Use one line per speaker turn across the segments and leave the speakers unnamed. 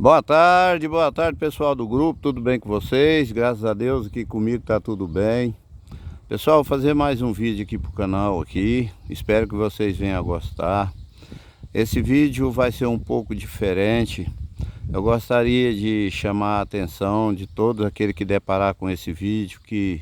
Boa tarde pessoal do grupo, tudo bem com vocês? Graças a Deus aqui comigo tá tudo bem. Pessoal, vou fazer mais um vídeo aqui pro canal aqui, espero que vocês venham a gostar. Esse vídeo vai ser um pouco diferente. Eu gostaria de chamar a atenção de todo aquele que deparar com esse vídeo, que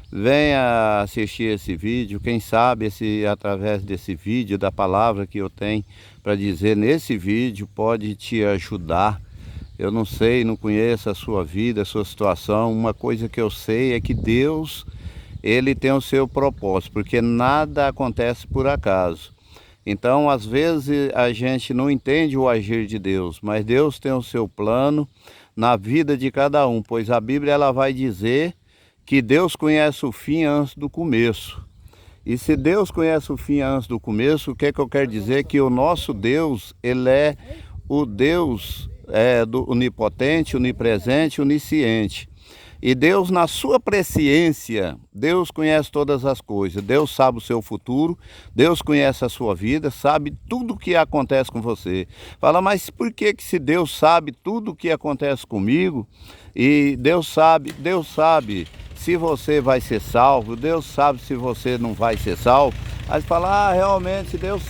venha assistir esse vídeo, quem sabe através desse vídeo, da palavra que eu tenho para dizer nesse vídeo, pode te ajudar. Eu não sei, não conheço a sua vida, a sua situação. Uma coisa que eu sei é que Deus, Ele tem o seu propósito, porque nada acontece por acaso. Então, às vezes, a gente não entende o agir de Deus, mas Deus tem o seu plano na vida de cada um, pois a Bíblia ela vai dizer que Deus conhece o fim antes do começo. E se Deus conhece o fim antes do começo, o que é que eu quero dizer? Que o nosso Deus, Ele é o Deus do onipotente, onipresente, onisciente. E Deus, na sua presciência, Deus conhece todas as coisas. Deus sabe o seu futuro, Deus conhece a sua vida, sabe tudo o que acontece com você. Fala, mas por que se Deus sabe tudo o que acontece comigo, e Deus sabe se você vai ser salvo, Deus sabe se você não vai ser salvo? Aí você fala, realmente Deus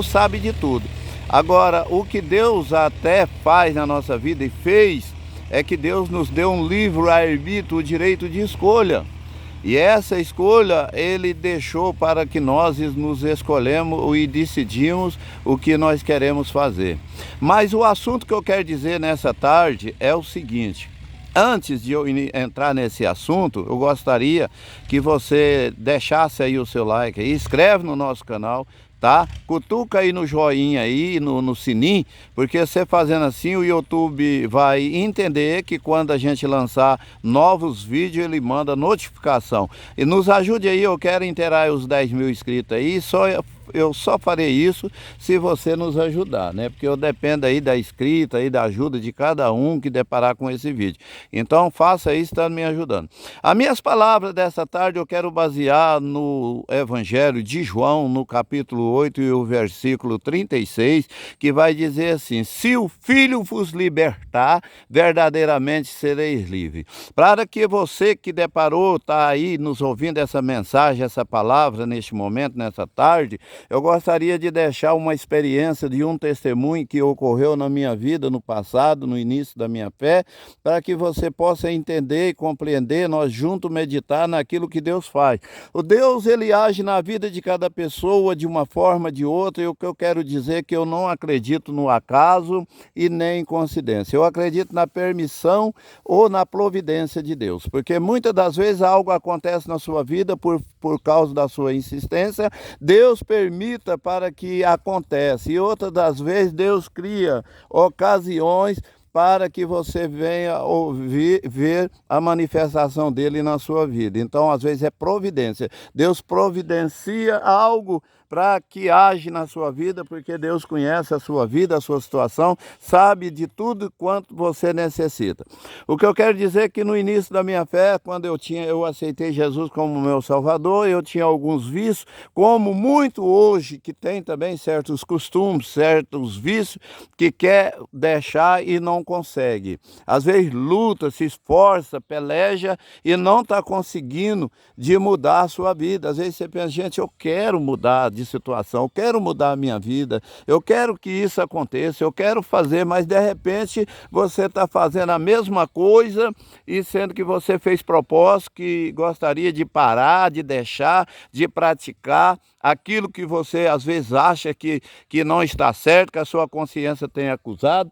sabe de tudo. Agora, o que Deus até faz na nossa vida e fez, é que Deus nos deu um livre-arbítrio, o direito de escolha. E essa escolha Ele deixou para que nós nos escolhemos e decidimos o que nós queremos fazer. Mas o assunto que eu quero dizer nessa tarde é o seguinte. Antes de eu entrar nesse assunto, eu gostaria que você deixasse aí o seu like, aí, inscreve no nosso canal, tá? Cutuca aí no joinha aí, no sininho, porque você fazendo assim o YouTube vai entender que quando a gente lançar novos vídeos, ele manda notificação. E nos ajude aí, eu quero inteirar os 10 mil inscritos aí, eu só farei isso se você nos ajudar, né? Porque eu dependo aí da escrita e da ajuda de cada um que deparar com esse vídeo. Então faça isso, está me ajudando. As minhas palavras dessa tarde eu quero basear no Evangelho de João, no capítulo 8 e o versículo 36, que vai dizer assim: se o Filho vos libertar, verdadeiramente sereis livres. Para que você que deparou, está aí nos ouvindo essa mensagem, essa palavra neste momento, nessa tarde, eu gostaria de deixar uma experiência de um testemunho que ocorreu na minha vida no passado, no início da minha fé, para que você possa entender e compreender, nós juntos meditar naquilo que Deus faz. O Deus, Ele age na vida de cada pessoa de uma forma ou de outra, e o que eu quero dizer é que eu não acredito no acaso e nem em coincidência. Eu acredito na permissão ou na providência de Deus, porque muitas das vezes algo acontece na sua vida por causa da sua insistência, Deus permita para que aconteça, e outras das vezes Deus cria ocasiões para que você venha ver a manifestação dele na sua vida. Então, às vezes é providência. Deus providencia algo para que age na sua vida, porque Deus conhece a sua vida, a sua situação, sabe de tudo quanto você necessita. O que eu quero dizer é que no início da minha fé, quando eu aceitei Jesus como meu Salvador, eu tinha alguns vícios, como muito hoje, que tem também certos costumes, certos vícios, que quer deixar e não consegue. Às vezes luta, se esforça, peleja e não está conseguindo de mudar a sua vida. Às vezes você pensa, gente, eu quero mudar de situação, eu quero mudar a minha vida, eu quero que isso aconteça, eu quero fazer, mas de repente você está fazendo a mesma coisa, e sendo que você fez propósito que gostaria de parar, de deixar, de praticar aquilo que você às vezes acha que não está certo, que a sua consciência tem acusado.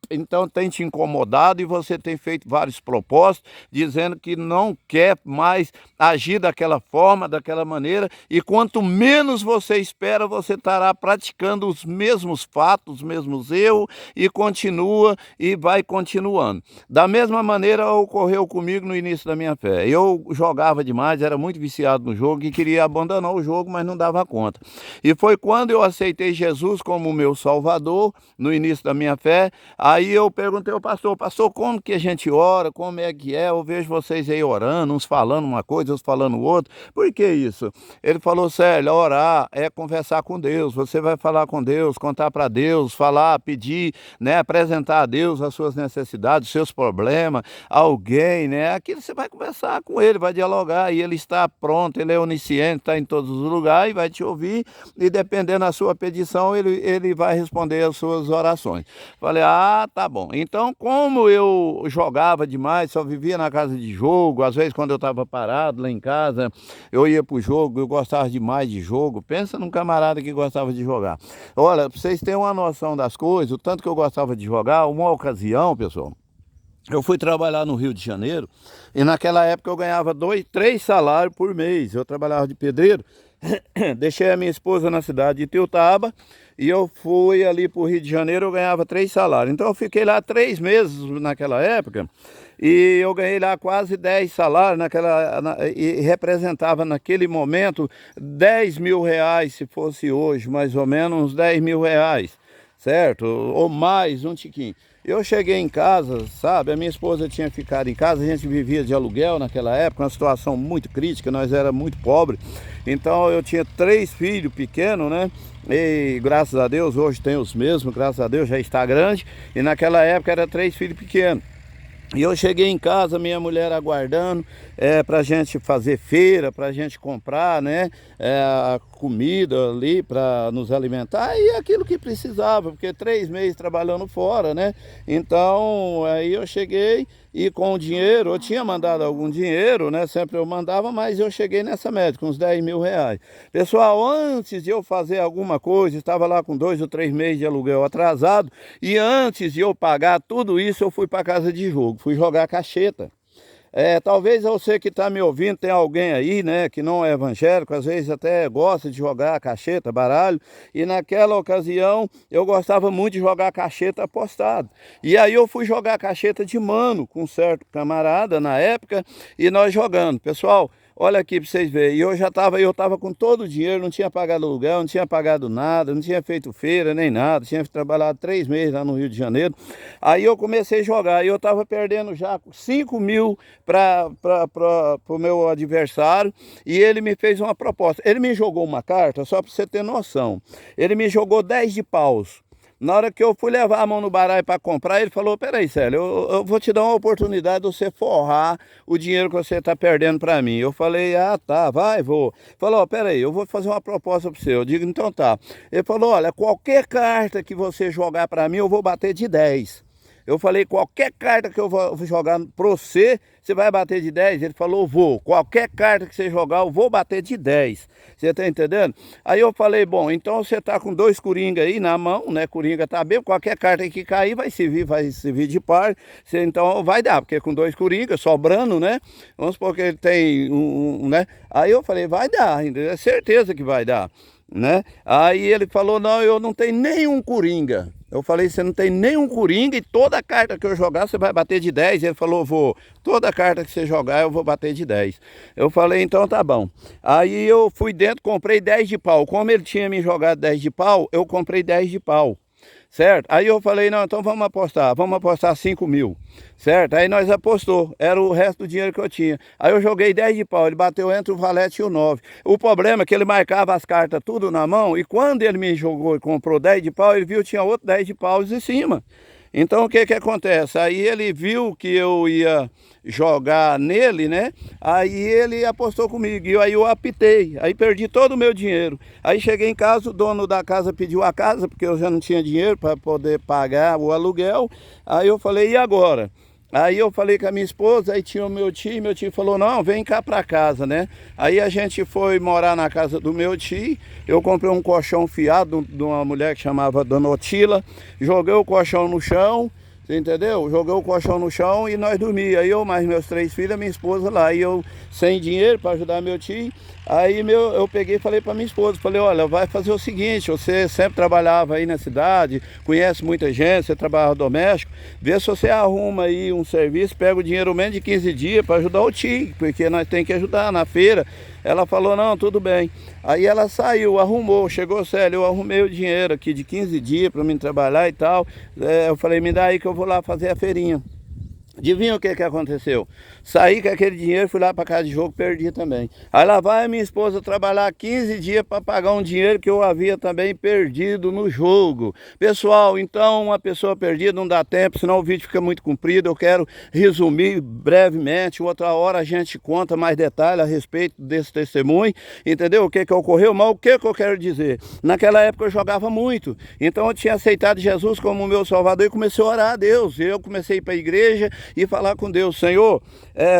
Então tem te incomodado e você tem feito vários propósitos, dizendo que não quer mais agir daquela forma, daquela maneira, e quanto menos você espera, você estará praticando os mesmos fatos, os mesmos erros, e continua e vai continuando. Da mesma maneira ocorreu comigo no início da minha fé. Eu jogava demais, era muito viciado no jogo e queria abandonar o jogo, mas não dava conta. E foi quando eu aceitei Jesus como meu Salvador, no início da minha fé, Aí eu perguntei ao pastor, como que a gente ora, como é que é? Eu vejo vocês aí orando, uns falando uma coisa, outros falando outra. Por que isso? Ele falou, Célio, orar é conversar com Deus. Você vai falar com Deus, contar para Deus, falar, pedir, né, apresentar a Deus as suas necessidades, os seus problemas, alguém, né? Aquilo você vai conversar com ele, vai dialogar, e ele está pronto, ele é onisciente, está em todos os lugares e vai te ouvir, e dependendo da sua petição, ele vai responder as suas orações. Falei, tá bom. Então, como eu jogava demais, só vivia na casa de jogo, às vezes quando eu estava parado lá em casa, eu ia pro jogo, eu gostava demais de jogo. Pensa num camarada que gostava de jogar. Olha, para vocês terem uma noção das coisas, o tanto que eu gostava de jogar, uma ocasião, pessoal, eu fui trabalhar no Rio de Janeiro e naquela época eu ganhava 3 salários por mês. Eu trabalhava de pedreiro, deixei a minha esposa na cidade de Itiutaba e eu fui ali para o Rio de Janeiro, eu ganhava 3 salários. Então eu fiquei lá 3 meses naquela época e eu ganhei lá quase 10 salários e representava naquele momento 10 mil reais, se fosse hoje, mais ou menos uns 10 mil reais, certo? Ou mais, um tiquinho. Eu cheguei em casa, sabe, a minha esposa tinha ficado em casa, a gente vivia de aluguel naquela época, uma situação muito crítica, nós era muito pobres. Então eu tinha 3 filhos pequenos, né? E graças a Deus, hoje tenho os mesmos, graças a Deus já está grande. E naquela época era 3 filhos pequenos. E eu cheguei em casa, minha mulher aguardando para a gente fazer feira, para a gente comprar, né, a comida ali para nos alimentar e aquilo que precisava, porque 3 meses trabalhando fora, né? Então aí eu cheguei e com o dinheiro, eu tinha mandado algum dinheiro, né? Sempre eu mandava, mas eu cheguei nessa média, com uns 10 mil reais. Pessoal, antes de eu fazer alguma coisa, estava lá com 2 ou 3 meses de aluguel atrasado, e antes de eu pagar tudo isso, eu fui para casa de jogo, fui jogar cacheta. Talvez você que está me ouvindo, tem alguém aí, né, que não é evangélico, às vezes até gosta de jogar cacheta, baralho, e naquela ocasião eu gostava muito de jogar cacheta apostado. E aí eu fui jogar cacheta de mano com um certo camarada na época, e nós jogando. Pessoal, olha aqui para vocês verem, eu estava com todo o dinheiro, não tinha pagado aluguel, não tinha pagado nada, não tinha feito feira nem nada, tinha trabalhado 3 meses lá no Rio de Janeiro. Aí eu comecei a jogar e eu estava perdendo já 5 mil para o meu adversário, e ele me fez uma proposta. Ele me jogou uma carta, só para você ter noção, ele me jogou 10 de paus. Na hora que eu fui levar a mão no baralho para comprar, ele falou, peraí, Célio, eu vou te dar uma oportunidade de você forrar o dinheiro que você está perdendo para mim. Eu falei, tá, vou. Falou, peraí, eu vou fazer uma proposta para você. Eu digo, então tá. Ele falou, olha, qualquer carta que você jogar para mim, eu vou bater de 10. Eu falei, qualquer carta que eu vou jogar para você, você vai bater de 10? Ele falou, vou. Qualquer carta que você jogar, eu vou bater de 10. Você tá entendendo? Aí eu falei, bom, então você tá com 2 coringa aí na mão, né? Coringa tá bem, qualquer carta que cair vai servir de par. Então vai dar, porque com 2 coringa, sobrando, né? Vamos supor que ele tem né? Aí eu falei, vai dar, é certeza que vai dar, né? Aí ele falou, não, eu não tenho nenhum coringa. Eu falei, você não tem nenhum coringa e toda carta que eu jogar você vai bater de 10. Ele falou, vou. Toda carta que você jogar eu vou bater de 10. Eu falei, então tá bom. Aí eu fui dentro, comprei 10 de pau. Como ele tinha me jogado 10 de pau, eu comprei 10 de pau. Certo? Aí eu falei, não, então vamos apostar 5 mil, certo? Aí nós apostou, era o resto do dinheiro que eu tinha. Aí eu joguei 10 de pau, ele bateu entre o valete e o 9. O problema é que ele marcava as cartas tudo na mão, e quando ele me jogou e comprou 10 de pau, ele viu que tinha outro 10 de paus em cima. Então o que acontece? Aí ele viu que eu ia jogar nele, né? Aí ele apostou comigo e aí eu apitei. Aí perdi todo o meu dinheiro. Aí cheguei em casa, o dono da casa pediu a casa, porque eu já não tinha dinheiro para poder pagar o aluguel. Aí eu falei, e agora? Aí eu falei com a minha esposa, aí tinha o meu tio falou, não, vem cá para casa, né? Aí a gente foi morar na casa do meu tio, eu comprei um colchão fiado de uma mulher que chamava Dona Otila, joguei o colchão no chão Você entendeu? Joguei o colchão no chão e nós dormíamos. Aí eu, mais meus 3 filhos, minha esposa lá. E eu sem dinheiro para ajudar meu tio. Aí eu peguei e falei para minha esposa, falei, olha, vai fazer o seguinte, você sempre trabalhava aí na cidade, conhece muita gente, você trabalhava doméstico, vê se você arruma aí um serviço, pega o dinheiro menos de 15 dias para ajudar o tio, porque nós temos que ajudar na feira. Ela falou, não, tudo bem. Aí ela saiu, arrumou, chegou, Célio, eu arrumei o dinheiro aqui de 15 dias para mim trabalhar e tal. Eu falei, me dá aí que eu vou lá fazer a feirinha. Adivinha o que aconteceu? Saí com aquele dinheiro, fui lá para casa de jogo, perdi também. Aí lá vai a minha esposa trabalhar 15 dias para pagar um dinheiro que eu havia também perdido no jogo. Pessoal, então uma pessoa perdida não dá tempo, senão o vídeo fica muito comprido. Eu quero resumir brevemente, outra hora a gente conta mais detalhes a respeito desse testemunho, entendeu? O que ocorreu, mas o que eu quero dizer? Naquela época eu jogava muito, então eu tinha aceitado Jesus como meu Salvador e comecei a orar a Deus. Eu comecei a ir para a igreja e falar com Deus, Senhor,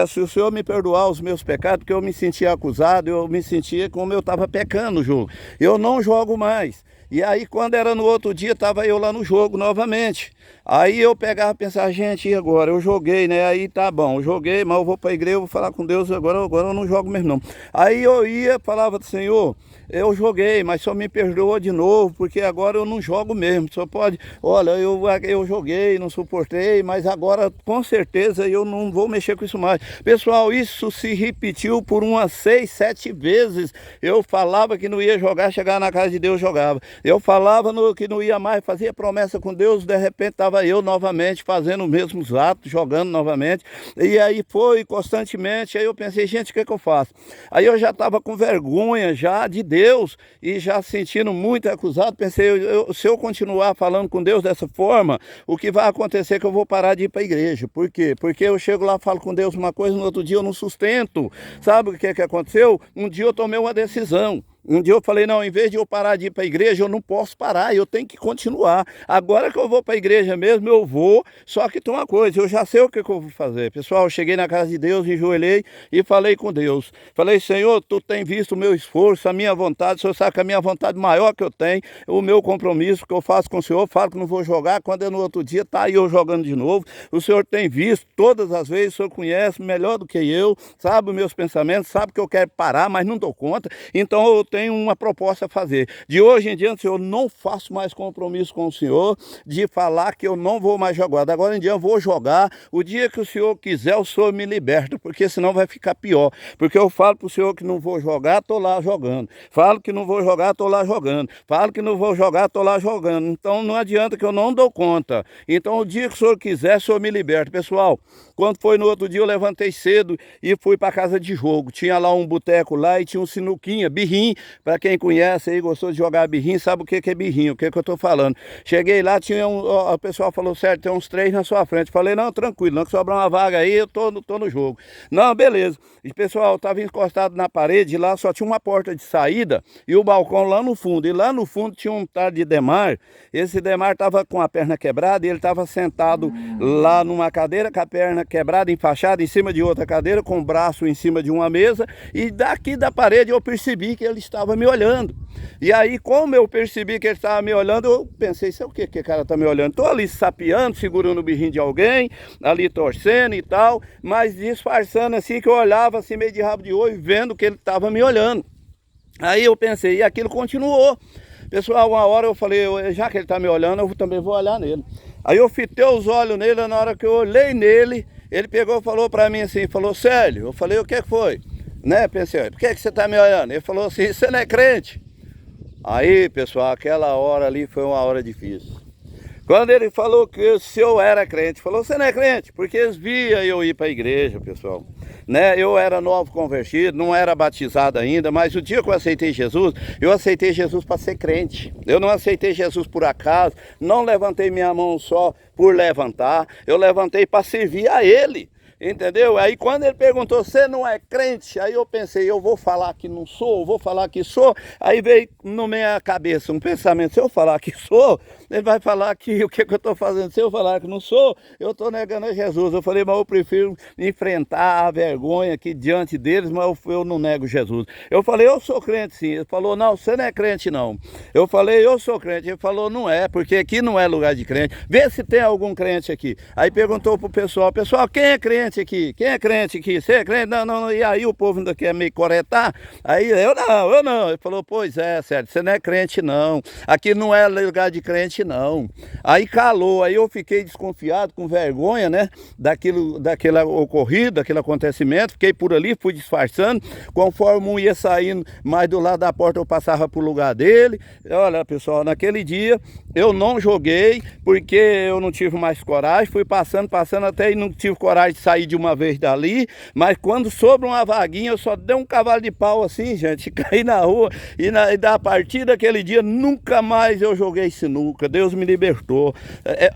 se o Senhor me perdoar os meus pecados, porque eu me sentia acusado, eu me sentia como eu estava pecando no jogo. Eu não jogo mais. E aí quando era no outro dia, estava eu lá no jogo novamente. Aí eu pegava e pensava, gente, e agora? Eu joguei, né? Aí tá bom, eu joguei, mas eu vou para a igreja, eu vou falar com Deus, agora eu não jogo mesmo não. Aí eu ia, falava do Senhor, eu joguei, mas só me perdoa de novo, porque agora eu não jogo mesmo. Só pode, olha, eu joguei, não suportei, mas agora com certeza eu não vou mexer com isso mais. Pessoal, isso se repetiu por umas 6, 7 vezes. Eu falava que não ia jogar, chegava na casa de Deus, jogava. Eu falava que não ia mais, fazia promessa com Deus, de repente estava eu novamente fazendo os mesmos atos, jogando novamente. E aí foi constantemente, aí eu pensei, gente, o que eu faço? Aí eu já estava com vergonha já de Deus e já sentindo muito acusado, pensei, se eu continuar falando com Deus dessa forma, o que vai acontecer é que eu vou parar de ir para a igreja. Por quê? Porque eu chego lá, falo com Deus uma coisa, no outro dia eu não sustento. Sabe o que aconteceu? Um dia eu tomei uma decisão. Um dia eu falei, não, em vez de eu parar de ir para a igreja, eu não posso parar, eu tenho que continuar. Agora que eu vou para a igreja mesmo, eu vou, só que tem uma coisa, eu já sei o que eu vou fazer. Pessoal, eu cheguei na casa de Deus, enjoelhei e falei com Deus. Falei, Senhor, tu tem visto o meu esforço, a minha vontade, o Senhor sabe que a minha vontade maior que eu tenho, o meu compromisso que eu faço com o Senhor, falo que não vou jogar, quando é no outro dia, tá aí eu jogando de novo. O Senhor tem visto todas as vezes, o Senhor conhece melhor do que eu, sabe os meus pensamentos, sabe que eu quero parar, mas não dou conta, então eu tenho uma proposta a fazer. De hoje em diante, eu não faço mais compromisso com o Senhor de falar que eu não vou mais jogar. Da agora em diante eu vou jogar. O dia que o Senhor quiser, o Senhor me liberta, porque senão vai ficar pior. Porque eu falo para o Senhor que não vou jogar, estou lá jogando. Falo que não vou jogar, estou lá jogando. Falo que não vou jogar, estou lá jogando. Então não adianta que eu não dou conta. Então o dia que o Senhor quiser, o Senhor me liberta. Pessoal, quando foi no outro dia, eu levantei cedo e fui para a casa de jogo. Tinha lá um boteco lá e tinha um sinuquinha, birrim. Para quem conhece aí, gostou de jogar birrim, sabe o que é birrim, o que eu estou falando. Cheguei lá, tinha o pessoal falou, certo, tem uns 3 na sua frente. Falei, não, tranquilo, não que sobrar uma vaga aí, eu tô no jogo. Não, beleza. E pessoal, eu estava encostado na parede, lá só tinha uma porta de saída e o balcão lá no fundo. E lá no fundo tinha um tal de Demar. Esse Demar estava com a perna quebrada e ele estava sentado lá numa cadeira com a perna quebrada, enfaixada em cima de outra cadeira, com o braço em cima de uma mesa. E daqui da parede eu percebi que ele estava me olhando. E aí, como eu percebi que ele estava me olhando, eu pensei, isso é o que o cara está me olhando? Estou ali sapeando, segurando o birrinho de alguém, ali torcendo e tal, mas disfarçando assim, que eu olhava assim meio de rabo de olho, vendo que ele estava me olhando. Aí eu pensei, e aquilo continuou. Pessoal, uma hora eu falei, já que ele está me olhando, eu também vou olhar nele. Aí eu fitei os olhos nele, na hora que eu olhei nele, ele pegou e falou para mim assim, falou, Célio, eu falei, o que foi? Né, pensei, por que você está me olhando? Ele falou assim, você não é crente? Aí, pessoal, aquela hora ali foi uma hora difícil. Quando ele falou que se eu era crente, falou, você não é crente? Porque eles via eu ir para a igreja, pessoal. Né? Eu era novo convertido, não era batizado ainda, mas o dia que eu aceitei Jesus para ser crente. Eu não aceitei Jesus por acaso, não levantei minha mão só por levantar, eu levantei para servir a Ele. Entendeu? Aí quando ele perguntou, você não é crente? Aí eu pensei, eu vou falar que não sou, vou falar que sou. Aí veio na minha cabeça um pensamento, se eu falar que sou, ele vai falar que o que eu estou fazendo. Se eu falar que não sou, eu estou negando a Jesus. Eu falei, mas eu prefiro enfrentar a vergonha aqui diante deles, mas eu não nego Jesus. Eu falei, eu sou crente sim. Ele falou, não, você não é crente não. Eu falei, eu sou crente. Ele falou, não é, porque aqui não é lugar de crente. Vê se tem algum crente aqui. Aí perguntou pro pessoal, quem é crente aqui? Quem é crente aqui? Você é crente? Não, não, não. E aí o povo ainda quer meio coretar. Aí eu não. Ele falou, pois é, Sérgio, você não é crente não. Aqui não é lugar de crente não. Aí calou, aí eu fiquei desconfiado, com vergonha, né? Daquele ocorrido, daquele acontecimento. Fiquei por ali, fui disfarçando. Conforme um ia saindo mais do lado da porta, eu passava pro lugar dele. Olha, pessoal, naquele dia eu não joguei, porque eu não tive mais coragem. Fui passando até e não tive coragem de sair de uma vez dali. Mas quando sobrou uma vaguinha, eu só dei um cavalo de pau assim, gente, caí na rua. E a partir daquele dia, nunca mais eu joguei sinuca. Deus me libertou.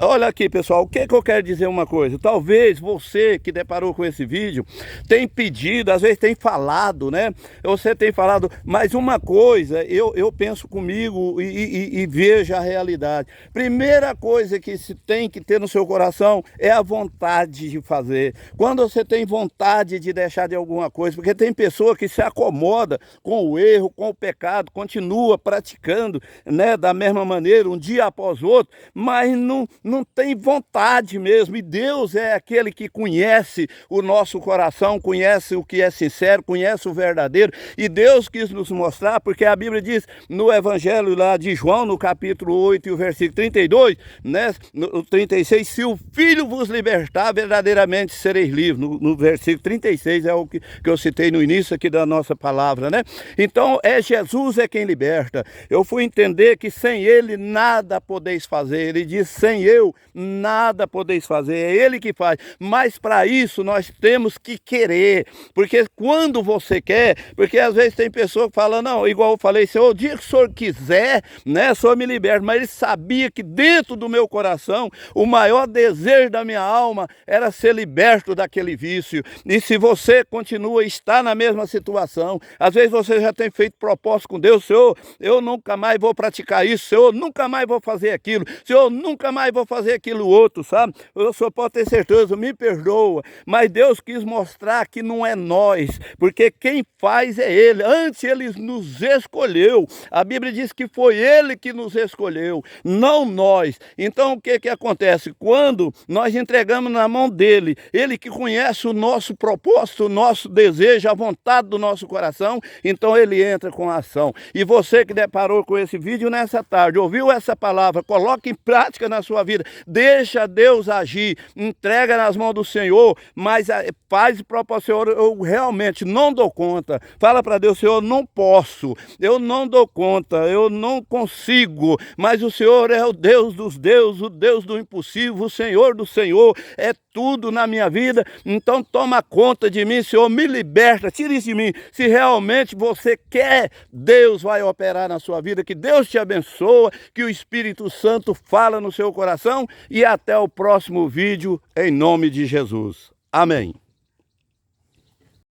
Olha aqui, pessoal, o que eu quero dizer uma coisa. Talvez você que deparou com esse vídeo tem pedido, às vezes tem falado, né? Você tem falado, mas uma coisa, eu penso comigo e vejo a realidade. Primeira coisa que se tem que ter no seu coração é a vontade de fazer. Quando você tem vontade de deixar de alguma coisa, porque tem pessoa que se acomoda com o erro, com o pecado, continua praticando, né, da mesma maneira, um dia após outro, mas não tem vontade mesmo. E Deus é aquele que conhece o nosso coração, conhece o que é sincero, conhece o verdadeiro. E Deus quis nos mostrar, porque a Bíblia diz no Evangelho lá de João, no capítulo 8 e o versículo 32, né, no 36, se o Filho vos libertar, verdadeiramente sereis livres. No versículo 36 é o que eu citei no início aqui da nossa palavra, né? Então, Jesus é quem liberta. Eu fui entender que sem Ele nada podeis fazer. Ele diz, sem eu nada podeis fazer. É Ele que faz. Mas para isso nós temos que querer. Porque quando você quer, porque às vezes tem pessoa que fala, não, igual eu falei, Senhor, o dia que o Senhor quiser, né, o Senhor me liberta. Mas Ele sabia que dentro do meu coração, o maior desejo da minha alma era ser liberto daquele vício. E se você continua, está na mesma situação, às vezes você já tem feito propósito com Deus, Senhor, eu nunca mais vou praticar isso, Senhor, nunca mais vou fazer aquilo, Senhor, nunca mais vou fazer aquilo outro, sabe? O Senhor pode ter certeza, me perdoa, mas Deus quis mostrar que não é nós, porque quem faz é Ele. Antes Ele nos escolheu, a Bíblia diz que foi Ele que nos escolheu, não nós. Então o que acontece? Quando nós entregamos na mão dEle, Ele que conhece o nosso propósito, o nosso desejo, a vontade do nosso coração, então Ele entra com a ação. E você que deparou com esse vídeo nessa tarde, ouviu essa palavra, coloque em prática na sua vida, deixa Deus agir, entrega nas mãos do Senhor, mas faz para o Senhor, eu realmente não dou conta. Fala para Deus, Senhor, não posso, eu não dou conta, eu não consigo, mas o Senhor é o Deus dos deuses, o Deus do impossível, o Senhor do Senhor, é tudo na minha vida. Então toma conta de mim, Senhor, me liberta, tira isso de mim. Se realmente você quer, Deus vai operar na sua vida. Que Deus te abençoe, que o Espírito Santo fala no seu coração, e até o próximo vídeo, em nome de Jesus. Amém.